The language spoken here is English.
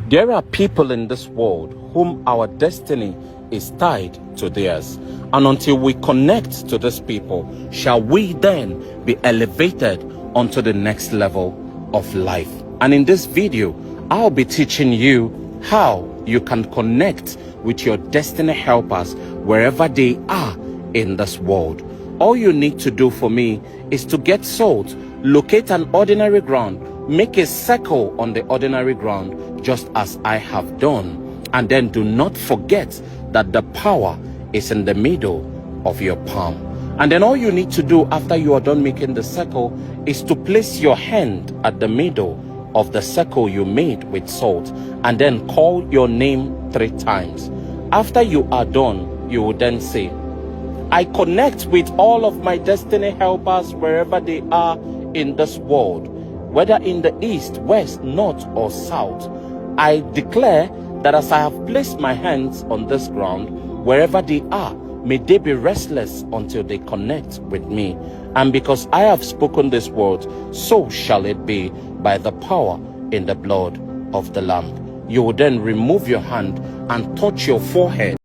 There are people in this world whom our destiny is tied to theirs. And until we connect to these people, shall we then be elevated onto the next level of life. And in this video, I'll be teaching you how you can connect with your destiny helpers wherever they are in this world. All you need to do for me is to get salt, locate an ordinary ground, make a circle on the ordinary ground just as I have done, and then do not forget that the power is in the middle of your palm. And then all you need to do after you are done making the circle is to place your hand at the middle of the circle you made with salt, and then call your name 3 times. After you are done, you will then say, I connect with all of my destiny helpers wherever they are in this world, whether in the east, west, north, or south. I declare that as I have placed my hands on this ground, wherever they are, may they be restless until they connect with me. And because I have spoken this word, so shall it be by the power in the blood of the Lamb. You will then remove your hand and touch your forehead